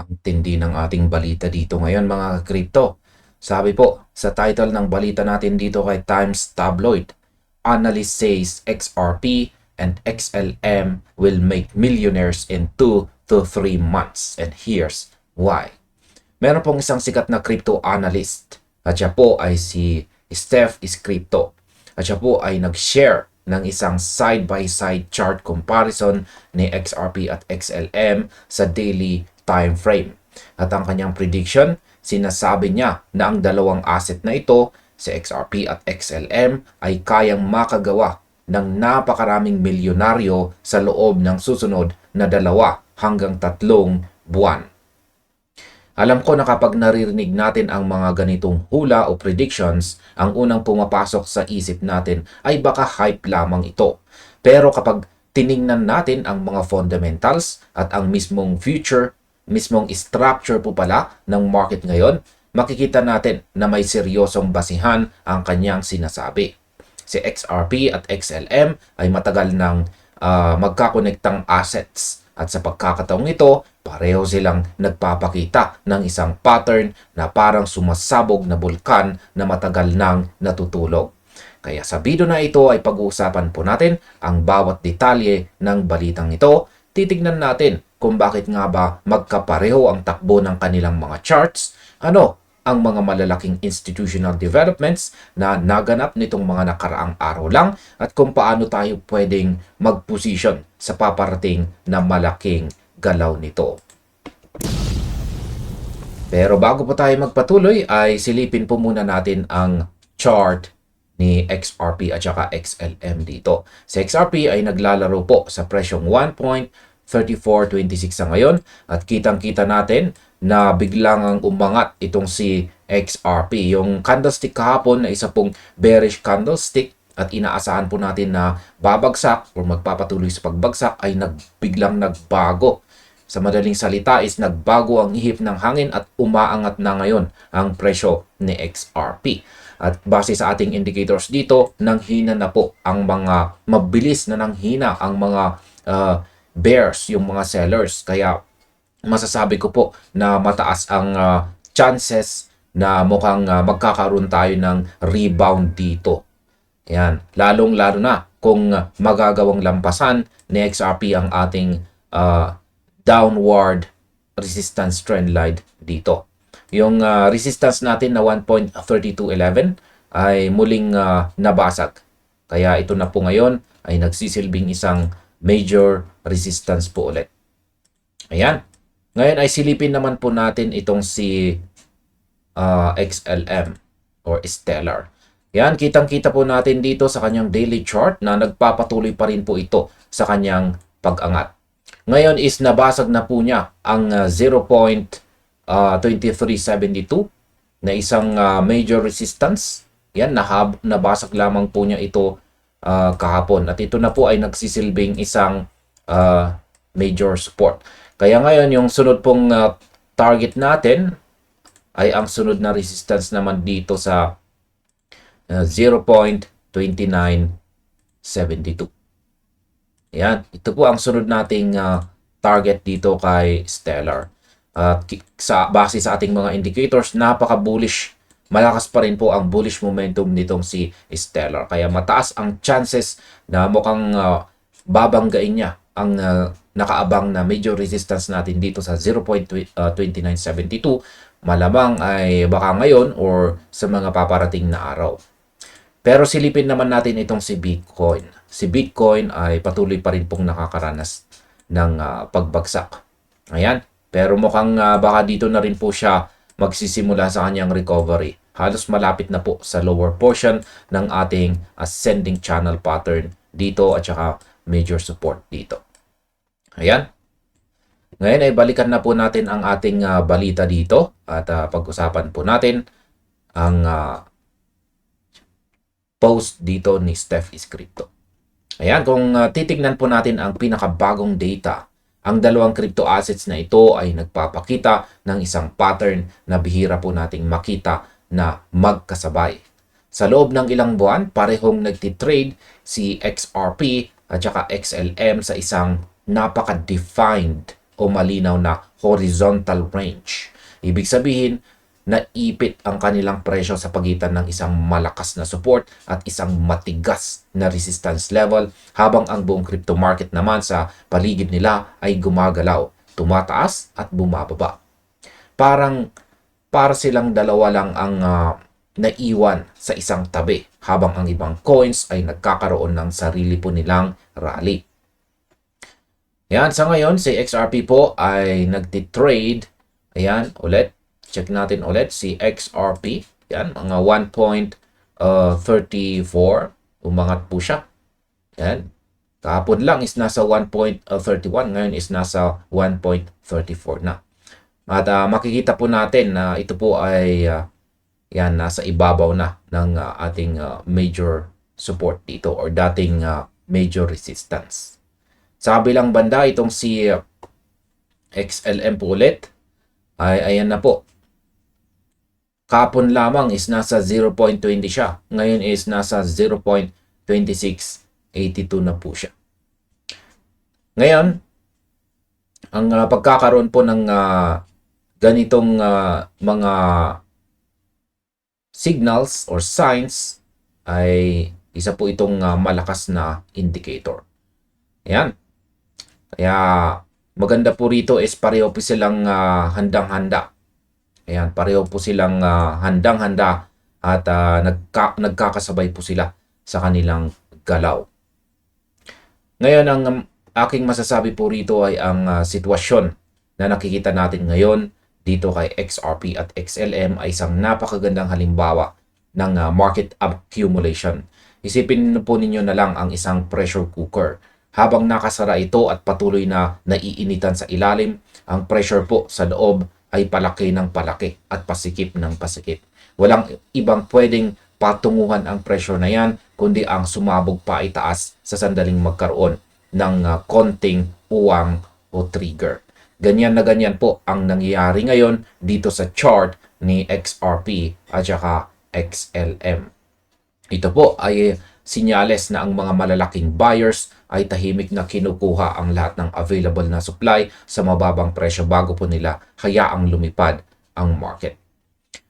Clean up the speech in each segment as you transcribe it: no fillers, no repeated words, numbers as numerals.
Ang tindi ng ating balita dito ngayon mga crypto. Sabi po sa title ng balita natin dito kay Times Tabloid, Analyst says XRP and XLM will make millionaires in 2 to 3 months. And here's why. Meron pong isang sikat na crypto analyst at siya po ay si Steph is Crypto. At siya po ay nag-share ng isang side-by-side chart comparison ni XRP at XLM sa daily time frame. At ang kanyang prediction, sinasabi niya na ang dalawang asset na ito, si XRP at XLM, ay kayang makagawa ng napakaraming milyonaryo sa loob ng susunod na 2 hanggang 3 buwan. Alam ko na kapag naririnig natin ang mga ganitong hula o predictions, ang unang pumapasok sa isip natin ay baka hype lamang ito. Pero kapag tiningnan natin ang mga fundamentals at ang mismong future, mismong structure po pala ng market ngayon, makikita natin na may seryosong basihan ang kanyang sinasabi. Si XRP at XLM ay matagal ng magkakonektang assets. At sa pagkakataong ito, pareho silang nagpapakita ng isang pattern na parang sumasabog na bulkan na matagal nang natutulog. Kaya sa video na ito ay pag-uusapan po natin ang bawat detalye ng balitang ito. Titignan natin kung bakit nga ba magkapareho ang takbo ng kanilang mga charts, ano ang mga malalaking institutional developments na naganap nitong mga nakaraang araw lang at kung paano tayo pwedeng mag-position sa paparating na malaking galaw nito. Pero bago po tayo magpatuloy ay silipin po muna natin ang chart ni XRP at saka XLM dito. Si XRP ay naglalaro po sa presyong 1.3426 sa ngayon at kitang-kita natin na biglang ang umangat itong si XRP. Yung candlestick kahapon na isa pong bearish candlestick at inaasahan po natin na babagsak o magpapatuloy sa pagbagsak ay biglang nagbago. Sa madaling salita is nagbago ang ihip ng hangin at umaangat na ngayon ang presyo ni XRP. At base sa ating indicators dito, nanghina na po ang mga mabilis na nanghina ang mga bears, yung mga sellers. Kaya masasabi ko po na mataas ang chances na mukhang magkakaroon tayo ng rebound dito. Yan, lalong-lalo na kung magagawang lampasan ni XRP ang ating downward resistance trend line dito. Yung resistance natin na 1.3211 ay muling nabasag. Kaya ito na po ngayon ay nagsisilbing isang major resistance po ulit. Ayan. Ngayon ay silipin naman po natin itong si XLM or Stellar. Yan, kitang-kita po natin dito sa kanyang daily chart na nagpapatuloy pa rin po ito sa kanyang pag-angat. Ngayon is nabasag na po niya ang 0.2372 na isang major resistance. Yan, nabasag lamang po niya ito kahapon. At ito na po ay nagsisilbing isang major support. Kaya ngayon, yung sunod pong target natin ay ang sunod na resistance naman dito sa 0.2972. Ayan, ito po ang sunod nating target dito kay Stellar. Base sa ating mga indicators, napaka-bullish. Malakas pa rin po ang bullish momentum nitong si Stellar. Kaya mataas ang chances na mukhang babanggain niya ang nakaabang na major resistance natin dito sa 0.2972. Malamang ay baka ngayon or sa mga paparating na araw. Pero silipin naman natin itong si Bitcoin. Si Bitcoin ay patuloy pa rin pong nakakaranas ng pagbagsak. Ayan. Pero mukhang baka dito na rin po siya magsisimula sa kanyang recovery. Halos malapit na po sa lower portion ng ating ascending channel pattern dito at saka major support dito. Ayan. Ngayon ay balikan na po natin ang ating balita dito at pag-usapan po natin ang post dito ni Steph is Crypto. Ayan, kung titignan po natin ang pinakabagong data, ang dalawang crypto assets na ito ay nagpapakita ng isang pattern na bihira po nating makita na magkasabay. Sa loob ng ilang buwan, parehong nagtitrade si XRP at saka XLM sa isang napaka-defined o malinaw na horizontal range. Ibig sabihin, naipit ang kanilang presyo sa pagitan ng isang malakas na support at isang matigas na resistance level, habang ang buong crypto market naman sa paligid nila ay gumagalaw, tumataas at bumababa. Para silang dalawa lang ang naiwan sa isang tabi, habang ang ibang coins ay nagkakaroon ng sarili po nilang rally. Yan, sa ngayon si XRP po ay nagtitrade. Ayan, ulit. Check natin ulit si XRP. Yan, mga 1.34. Umangat po siya. Yan. Kahapon lang is nasa 1.31. Ngayon is nasa 1.34 na. At makikita po natin na ito po ay yan, nasa ibabaw na ng ating major support dito or dating major resistance. Sa kabilang banda, itong si XLM po ulit ay ayan na po. Kapon lamang is nasa 0.20 siya. Ngayon is nasa 0.2682 na po siya. Ngayon, ang pagkakaroon po ng ganitong mga signals or signs ay isa po itong malakas na indicator. Ayan. Kaya maganda po rito is pareho po silang handang-handa. Ayan, pareho po silang handang-handa at nagkakasabay po sila sa kanilang galaw. Ngayon, ang aking masasabi po rito ay ang sitwasyon na nakikita natin ngayon dito kay XRP at XLM ay isang napakagandang halimbawa ng market accumulation. Isipin po ninyo na lang ang isang pressure cooker. Habang nakasara ito at patuloy na naiinitan sa ilalim, ang pressure po sa loob ay palaki ng palaki at pasikip ng pasikip. Walang ibang pwedeng patunguhan ang pressure na yan, kundi ang sumabog pa ay taas sa sandaling magkaroon ng konting uwang o trigger. Ganyan na ganyan po ang nangyayari ngayon dito sa chart ni XRP at saka XLM. Ito po ay sinyales na ang mga malalaking buyers ay tahimik na kinukuha ang lahat ng available na supply sa mababang presyo bago po nila hayaang lumipad ang market.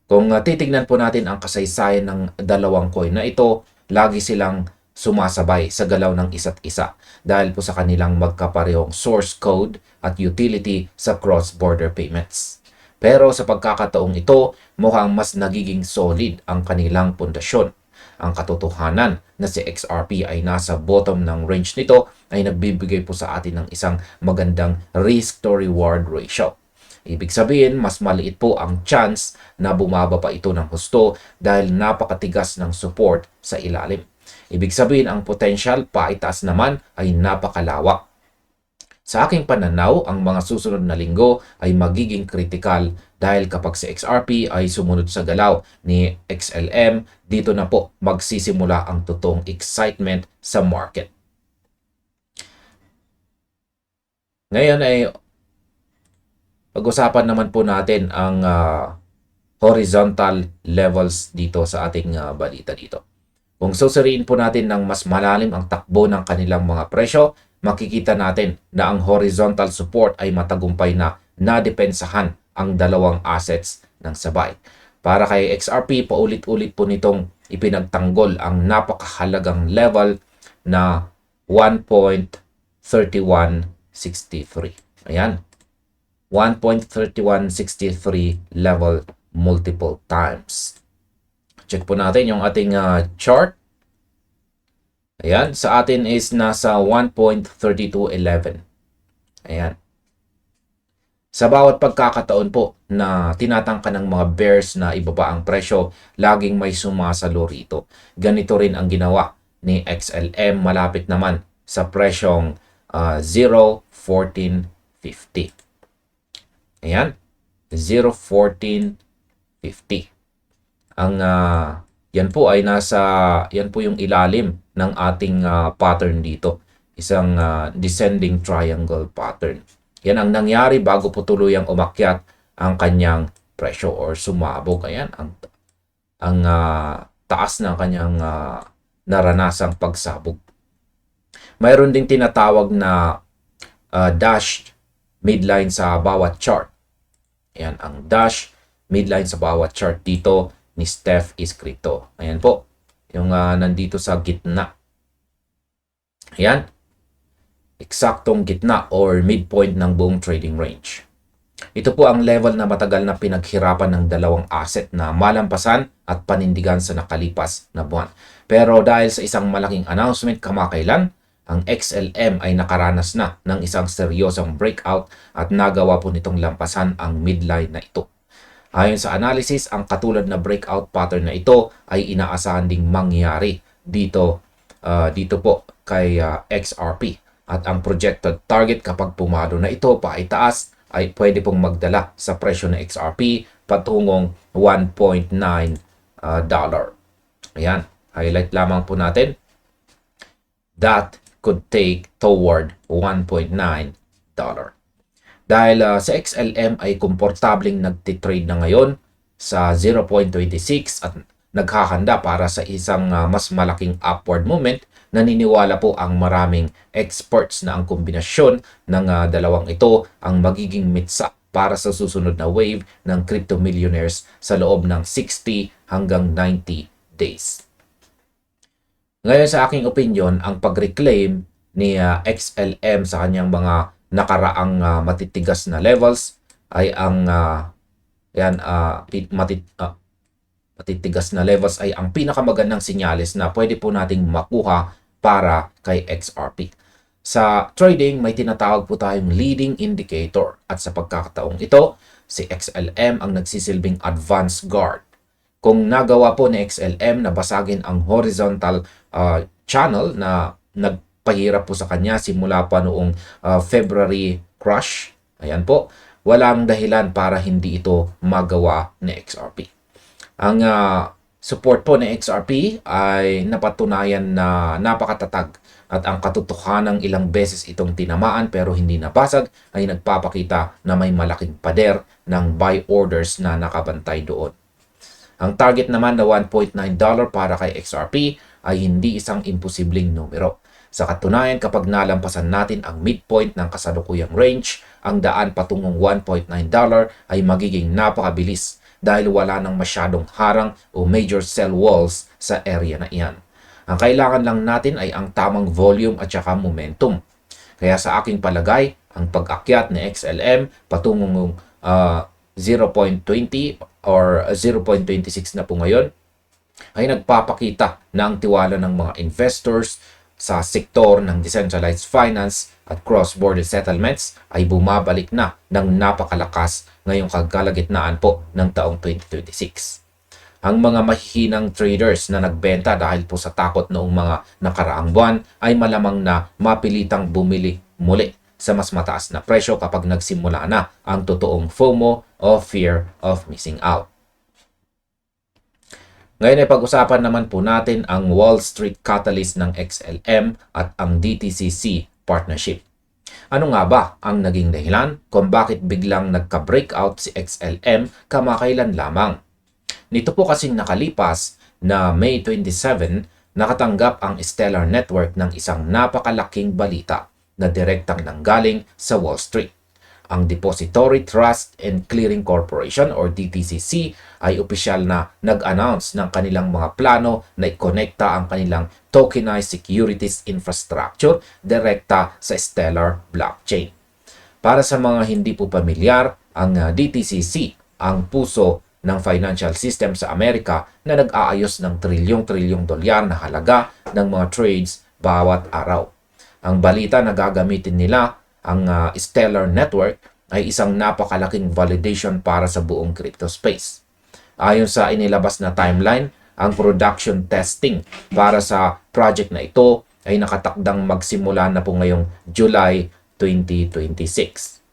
Kung titignan po natin ang kasaysayan ng dalawang coin na ito, lagi silang sumasabay sa galaw ng isa't isa dahil po sa kanilang magkaparehong source code at utility sa cross-border payments. Pero sa pagkakataong ito, mukhang mas nagiging solid ang kanilang pundasyon. Ang katotohanan na si XRP ay nasa bottom ng range nito ay nagbibigay po sa atin ng isang magandang risk to reward ratio. Ibig sabihin, mas maliit po ang chance na bumaba pa ito ng husto dahil napakatigas ng support sa ilalim. Ibig sabihin, ang potential pa itaas naman ay napakalawak. Sa aking pananaw, ang mga susunod na linggo ay magiging critical dahil kapag si XRP ay sumunod sa galaw ni XLM, dito na po magsisimula ang totoong excitement sa market. Ngayon ay pag-usapan naman po natin ang horizontal levels dito sa ating balita dito. Kung susuriin po natin ng mas malalim ang takbo ng kanilang mga presyo, makikita natin na ang horizontal support ay matagumpay na nadepensahan ang dalawang assets ng sabay. Para kay XRP, paulit-ulit po nitong ipinagtanggol ang napakahalagang level na 1.3163. Ayan. 1.3163 level multiple times. Check po natin yung ating chart. Ayan, sa atin is nasa 1.3211. Ayan. Sa bawat pagkakataon po na tinatangka ng mga bears na ibaba ang presyo, laging may sumasalo rito. Ganito rin ang ginawa ni XLM malapit naman sa presyong 0.1450. Ayan, 0.1450. Ang yan po ay yan po yung ilalim ng ating pattern dito. Isang descending triangle pattern. Yan ang nangyari bago po tuluyang umakyat ang kanyang presyo or sumabog. Ayan, ang taas ng kanyang naranasang pagsabog. Mayroon ding tinatawag na dashed midline sa bawat chart. Ayan ang dash, midline sa bawat chart dito ni Steph is Crypto. Ayan po, yung nandito sa gitna. Ayan, eksaktong gitna or midpoint ng buong trading range. Ito po ang level na matagal na pinaghirapan ng dalawang asset na malampasan at panindigan sa nakalipas na buwan. Pero dahil sa isang malaking announcement kamakailan, ang XLM ay nakaranas na ng isang seryosong breakout at nagawa po nitong lampasan ang midline na ito. Ayon sa analysis, ang katulad na breakout pattern na ito ay inaasahan ding mangyari dito po kay XRP. At ang projected target kapag pumalo na ito pa ay taas ay pwede pong magdala sa presyo ng XRP patungong $1.9. Ayan, highlight lamang po natin. That could take toward $1.9. Dahil sa XLM ay komportabling nagtitrade na ngayon sa 0.26 at naghahanda para sa isang mas malaking upward movement, naniniwala po ang maraming experts na ang kombinasyon ng dalawang ito ang magiging mitsa para sa susunod na wave ng crypto millionaires sa loob ng 60 hanggang 90 days. Ngayon sa aking opinion, ang pag-reclaim ni XLM sa kanyang mga nakaraang matitigas na levels ay ang matitigas na levels ay ang pinakamagandang senyales na pwede po nating makuha para kay XRP. Sa trading, may tinatawag po tayong leading indicator at sa pagkakataong ito, si XLM ang nagsisilbing advance guard. Kung nagawa po ni XLM na basagin ang horizontal channel na nagpahirap po sa kanya simula pa noong February crash, ayan po, walang dahilan para hindi ito magawa ni XRP. Ang support po ng XRP ay napatunayan na napakatatag at ang katotohanang ilang beses itong tinamaan pero hindi nabasag ay nagpapakita na may malaking pader ng buy orders na nakabantay doon. Ang target naman na $1.9 para kay XRP ay hindi isang imposibleng numero. Sa katunayan, kapag nalampasan natin ang midpoint ng kasalukuyang range, ang daan patungong $1.9 ay magiging napakabilis dahil wala nang masyadong harang o major sell walls sa area na iyan. Ang kailangan lang natin ay ang tamang volume at saka momentum. Kaya sa aking palagay, ang pag-akyat ni XLM patungong 0.20 or 0.26 na po ngayon ay nagpapakita na ang tiwala ng mga investors sa sektor ng decentralized finance at cross-border settlements ay bumabalik na ng napakalakas ngayong kagalagitnaan po ng taong 2026. Ang mga mahihinang traders na nagbenta dahil po sa takot noong mga nakaraang buwan ay malamang na mapilitang bumili muli sa mas mataas na presyo kapag nagsimula na ang totoong FOMO o fear of missing out. Ngayon ay pag-usapan naman po natin ang Wall Street catalyst ng XLM at ang DTCC partnership. Ano nga ba ang naging dahilan kung bakit biglang nagka-breakout si XLM kamakailan lamang? Nito po kasing nakalipas na May 27, nakatanggap ang Stellar Network ng isang napakalaking balita na direktang nanggaling sa Wall Street. Ang Depository Trust and Clearing Corporation or DTCC ay opisyal na nag-announce ng kanilang mga plano na ikonekta ang kanilang tokenized securities infrastructure direkta sa Stellar blockchain. Para sa mga hindi po pamilyar, ang DTCC ang puso ng financial system sa Amerika na nag-aayos ng trilyong-trilyong dolyar na halaga ng mga trades bawat araw. Ang balita na gagamitin nila ang Stellar Network ay isang napakalaking validation para sa buong crypto space. Ayon sa inilabas na timeline, ang production testing para sa project na ito ay nakatakdang magsimula na po ngayong July 2026.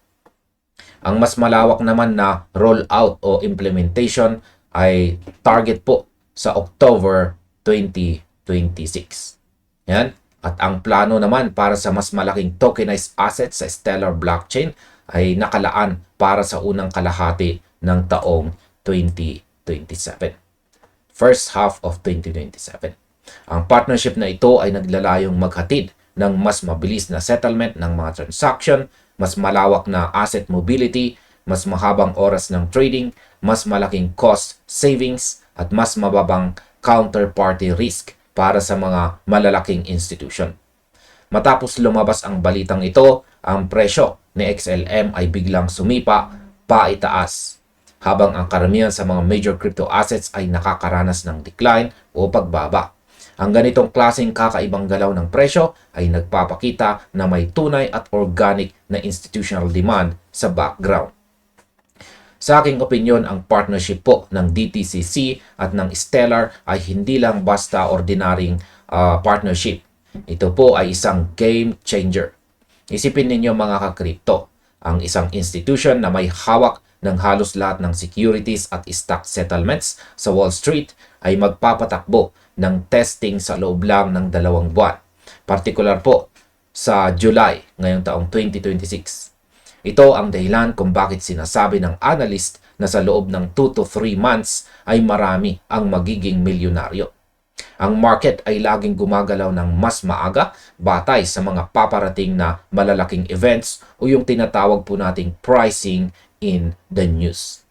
Ang mas malawak naman na rollout o implementation ay target po sa October 2026. Yan. At ang plano naman para sa mas malaking tokenized assets sa Stellar blockchain ay nakalaan para sa unang kalahati ng taong 2027. First half of 2027. Ang partnership na ito ay naglalayong maghatid ng mas mabilis na settlement ng mga transaction, mas malawak na asset mobility, mas mahabang oras ng trading, mas malaking cost savings, at mas mababang counterparty risk para sa mga malalaking institution. Matapos lumabas ang balitang ito, ang presyo ni XLM ay biglang sumipa paitaas, habang ang karamihan sa mga major crypto assets ay nakakaranas ng decline o pagbaba. Ang ganitong klaseng kakaibang galaw ng presyo ay nagpapakita na may tunay at organic na institutional demand sa background. Sa aking opinyon, ang partnership po ng DTCC at ng Stellar ay hindi lang basta ordinaryong partnership. Ito po ay isang game changer. Isipin ninyo mga ka-crypto, ang isang institution na may hawak ng halos lahat ng securities at stock settlements sa Wall Street ay magpapatakbo ng testing sa loob lang ng 2 buwan. Partikular po sa July ngayong taong 2026. Ito ang dahilan kung bakit sinasabi ng analyst na sa loob ng 2 to 3 months ay marami ang magiging milyonaryo. Ang market ay laging gumagalaw ng mas maaga batay sa mga paparating na malalaking events o yung tinatawag po nating pricing in the news.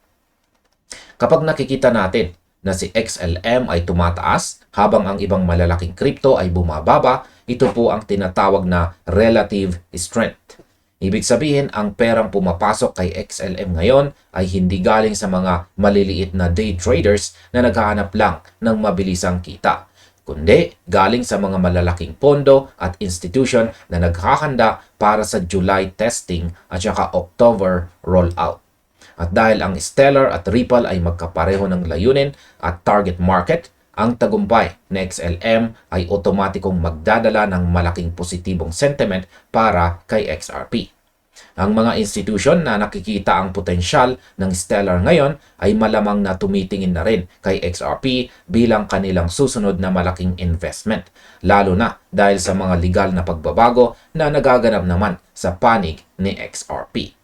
Kapag nakikita natin na si XLM ay tumataas habang ang ibang malalaking crypto ay bumababa, ito po ang tinatawag na relative strength. Ibig sabihin, ang perang pumapasok kay XLM ngayon ay hindi galing sa mga maliliit na day traders na naghahanap lang ng mabilisang kita, kundi galing sa mga malalaking pondo at institution na naghahanda para sa July testing at saka October rollout. At dahil ang Stellar at Ripple ay magkapareho ng layunin at target market, ang tagumpay ng XLM ay otomatikong magdadala ng malaking positibong sentiment para kay XRP. Ang mga institution na nakikita ang potensyal ng Stellar ngayon ay malamang na tumitingin na rin kay XRP bilang kanilang susunod na malaking investment, lalo na dahil sa mga legal na pagbabago na nagaganap naman sa panig ni XRP.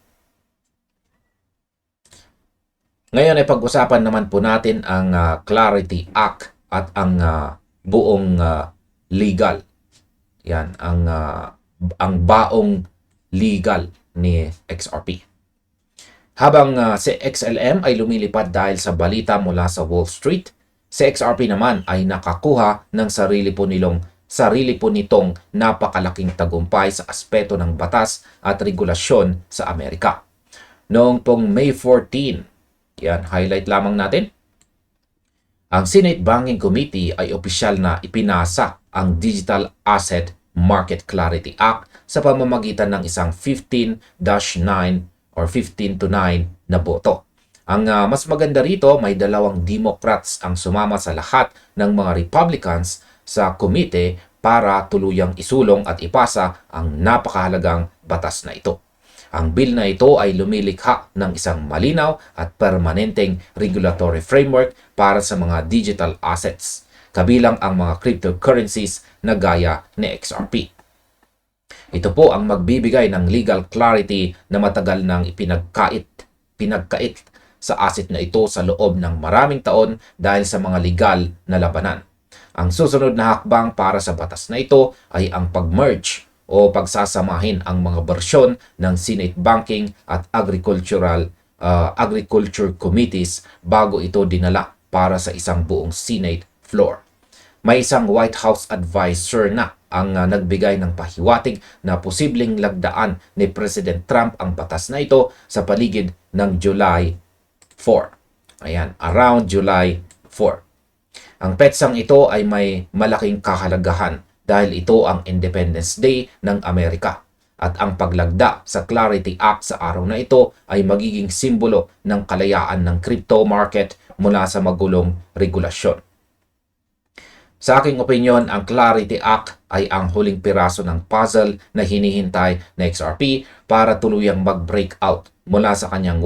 Ngayon ay pag-usapan naman po natin ang Clarity Act at ang buong legal. Yan, ang baong legal ni XRP. Habang si XLM ay lumilipad dahil sa balita mula sa Wall Street, si XRP naman ay nakakuha ng sarili po nitong napakalaking tagumpay sa aspeto ng batas at regulasyon sa Amerika. Noong pong May 14, yan, highlight lamang natin. Ang Senate Banking Committee ay opisyal na ipinasa ang Digital Asset Market Clarity Act sa pamamagitan ng isang 15-9 or 15-9 na boto. Ang mas maganda rito, may 2 Democrats ang sumama sa lahat ng mga Republicans sa komite para tuluyang isulong at ipasa ang napakahalagang batas na ito. Ang bill na ito ay lumilikha ng isang malinaw at permanenteng regulatory framework para sa mga digital assets, kabilang ang mga cryptocurrencies na gaya ni XRP. Ito po ang magbibigay ng legal clarity na matagal nang pinagkait sa asset na ito sa loob ng maraming taon dahil sa mga legal na labanan. Ang susunod na hakbang para sa batas na ito ay ang pag-merge o pagsasamahin ang mga bersyon ng Senate Banking at Agriculture Committees bago ito dinala para sa isang buong Senate floor. May isang White House advisor na ang nagbigay ng pahiwatig na posibleng lagdaan ni President Trump ang batas na ito sa paligid ng July 4. Ayan, around July 4. Ang petsang ito ay may malaking kahalagahan dahil ito ang Independence Day ng Amerika. At ang paglagda sa Clarity Act sa araw na ito ay magiging simbolo ng kalayaan ng crypto market mula sa magulong regulasyon. Sa aking opinyon, ang Clarity Act ay ang huling piraso ng puzzle na hinihintay na XRP para tuluyang mag-break out mula sa kanyang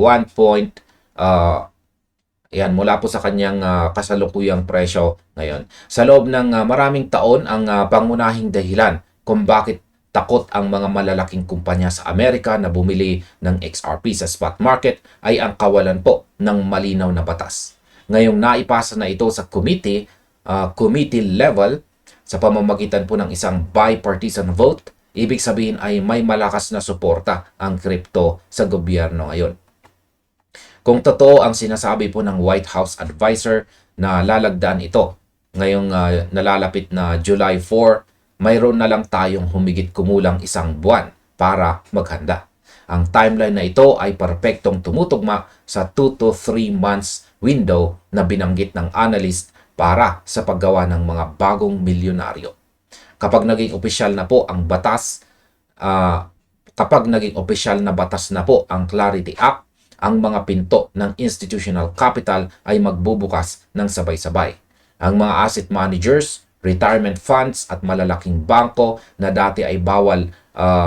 mula po sa kanyang kasalukuyang presyo ngayon. Sa loob ng maraming taon, ang pangunahing dahilan kung bakit takot ang mga malalaking kumpanya sa Amerika na bumili ng XRP sa spot market ay ang kawalan po ng malinaw na batas. Ngayong naipasa na ito sa committee level sa pamamagitan po ng isang bipartisan vote, ibig sabihin ay may malakas na suporta ang crypto sa gobyerno ngayon. Kung totoo ang sinasabi po ng White House advisor na lalagdaan ito ngayong nalalapit na July 4, mayroon na lang tayong humigit kumulang isang buwan para maghanda. Ang timeline na ito ay perpektong tumutugma sa 2 to 3 months window na binanggit ng analyst para sa paggawa ng mga bagong milyonaryo. Kapag naging opisyal na po ang batas, kapag naging opisyal na batas na po ang Clarity Act, ang mga pinto ng institutional capital ay magbubukas ng sabay-sabay. Ang mga asset managers, retirement funds at malalaking bangko na dati ay bawal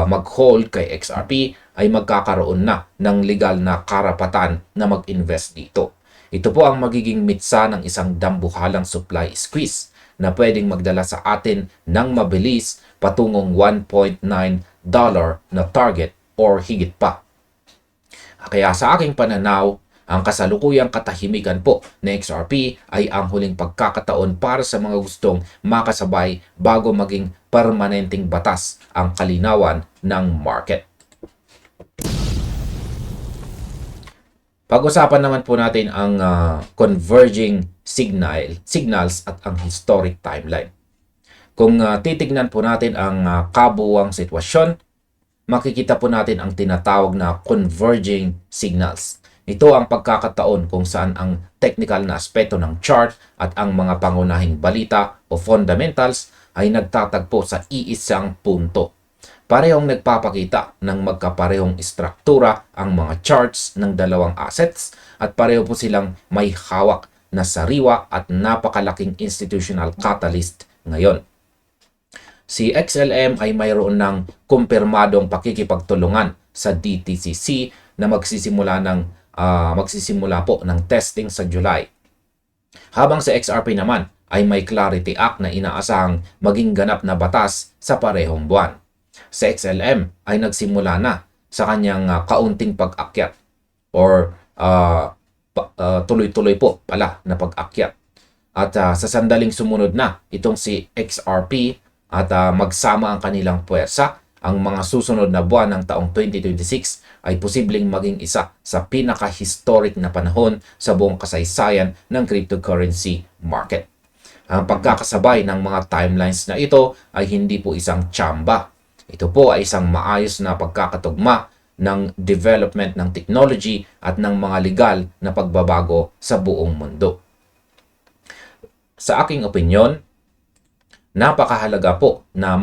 mag-hold kay XRP ay magkakaroon na ng legal na karapatan na mag-invest dito. Ito po ang magiging mitsa ng isang dambuhalang supply squeeze na pwedeng magdala sa atin ng mabilis patungong $1.9 na target or higit pa. Kaya sa aking pananaw, ang kasalukuyang katahimikan po na XRP ay ang huling pagkakataon para sa mga gustong makasabay bago maging permanenteng batas ang kalinawan ng market. Pag-usapan naman po natin ang converging signals at ang historic timeline. Kung titignan po natin ang kabuuang sitwasyon, makikita po natin ang tinatawag na converging signals. Ito ang pagkakataon kung saan ang technical na aspeto ng chart at ang mga pangunahing balita o fundamentals ay nagtatagpo sa iisang punto. Parehong nagpapakita ng magkaparehong istruktura ang mga charts ng dalawang assets at pareho po silang may hawak na sariwa at napakalaking institutional catalyst ngayon. Si XLM ay mayroon ng kumpirmadong pakikipagtulungan sa DTCC na magsisimula po ng testing sa July. Habang sa XRP naman ay may Clarity Act na inaasahang maging ganap na batas sa parehong buwan. Sa XLM ay nagsimula na sa kanyang kaunting pag-akyat or tuloy-tuloy po pala na pag-akyat. At sa sandaling sumunod na itong si XRP at magsama ang kanilang puwersa, ang mga susunod na buwan ng taong 2026 ay posibleng maging isa sa pinaka-historic na panahon sa buong kasaysayan ng cryptocurrency market. Ang pagkakasabay ng mga timelines na ito ay hindi po isang tsamba. Ito po ay isang maayos na pagkakatugma ng development ng technology at ng mga legal na pagbabago sa buong mundo. Sa aking opinyon, napakahalaga po na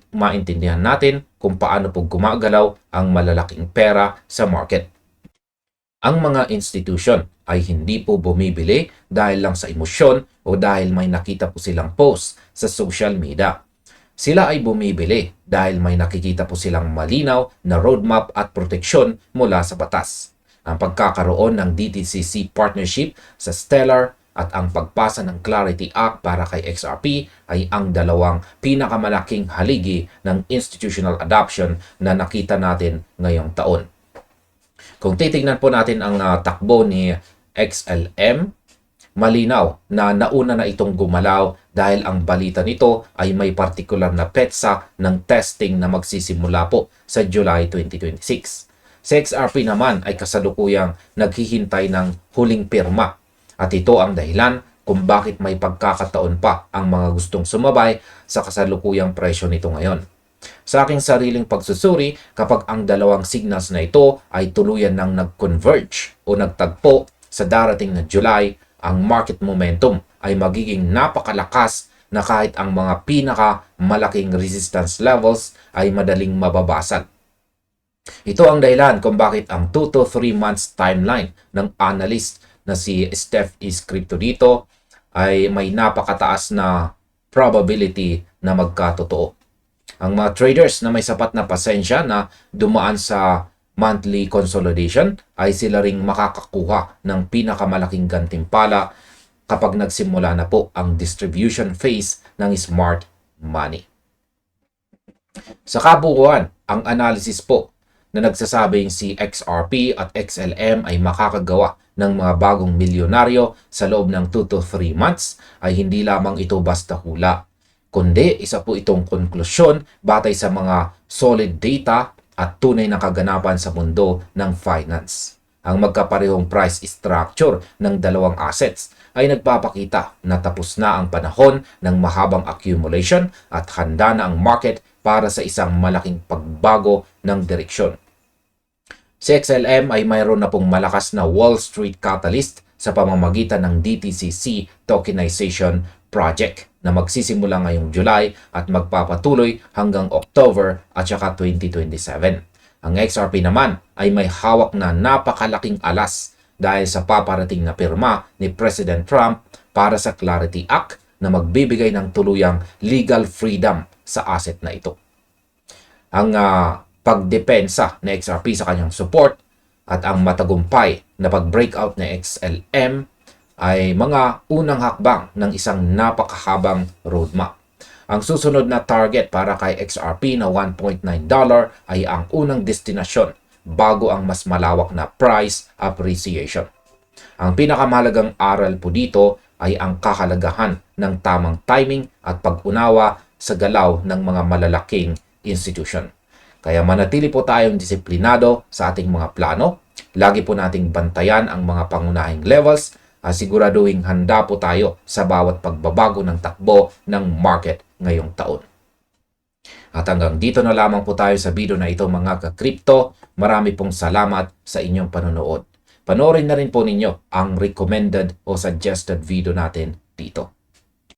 maintindihan natin kung paano po gumagalaw ang malalaking pera sa market. Ang mga institution ay hindi po bumibili dahil lang sa emosyon o dahil may nakita po silang post sa social media. Sila ay bumibili dahil may nakikita po silang malinaw na roadmap at proteksyon mula sa batas. Ang pagkakaroon ng DTCC partnership sa Stellar at ang pagpasa ng Clarity Act para kay XRP ay ang dalawang pinakamalaking haligi ng institutional adoption na nakita natin ngayong taon. Kung titingnan po natin ang takbo ni XLM, malinaw na nauna na itong gumalaw dahil ang balita nito ay may partikular na petsa ng testing na magsisimula po sa July 2026. Sa XRP naman ay kasalukuyang naghihintay ng huling pirma. At ito ang dahilan kung bakit may pagkakataon pa ang mga gustong sumabay sa kasalukuyang presyo nito ngayon. Sa aking sariling pagsusuri, kapag ang dalawang signals na ito ay tuluyan ng nag-converge o nagtagpo sa darating na July, ang market momentum ay magiging napakalakas na kahit ang mga pinakamalaking resistance levels ay madaling mababasag. Ito ang dahilan kung bakit ang 2 to 3 months timeline ng analyst na si Steph is Crypto dito ay may napakataas na probability na magkatotoo. Ang mga traders na may sapat na pasensya na dumaan sa monthly consolidation ay sila ring makakakuha ng pinakamalaking gantimpala kapag nagsimula na po ang distribution phase ng smart money. Sa kabuuan, ang analysis po na nagsasabing si XRP at XLM ay makakagawa ng mga bagong milyonaryo sa loob ng 2 to 3 months ay hindi lamang ito basta hula, kundi isa po itong konklusyon batay sa mga solid data at tunay na kaganapan sa mundo ng finance. Ang magkaparehong price structure ng dalawang assets ay nagpapakita na tapos na ang panahon ng mahabang accumulation at handa na ang market para sa isang malaking pagbago ng direksyon. Si XLM ay mayroon na pong malakas na Wall Street catalyst sa pamamagitan ng DTCC tokenization project na magsisimula ngayong July at magpapatuloy hanggang October at saka 2027. Ang XRP naman ay may hawak na napakalaking alas dahil sa paparating na pirma ni President Trump para sa Clarity Act na magbibigay ng tuluyang legal freedom sa asset na ito. Ang pagdepensa ni XRP sa kanyang support at ang matagumpay na pag-breakout ni XLM ay mga unang hakbang ng isang napakahabang roadmap. Ang susunod na target para kay XRP na $1.9 ay ang unang destinasyon bago ang mas malawak na price appreciation. Ang pinakamahalagang aral po dito ay ang kahalagahan ng tamang timing at pag-unawa sa galaw ng mga malalaking institution. Kaya manatili po tayong disiplinado sa ating mga plano. Lagi po nating bantayan ang mga pangunahing levels at siguraduhin handa po tayo sa bawat pagbabago ng takbo ng market ngayong taon. At hanggang dito na lamang po tayo sa video na ito mga ka-crypto. Marami pong salamat sa inyong panonood. Panoorin na rin po ninyo ang recommended o suggested video natin dito.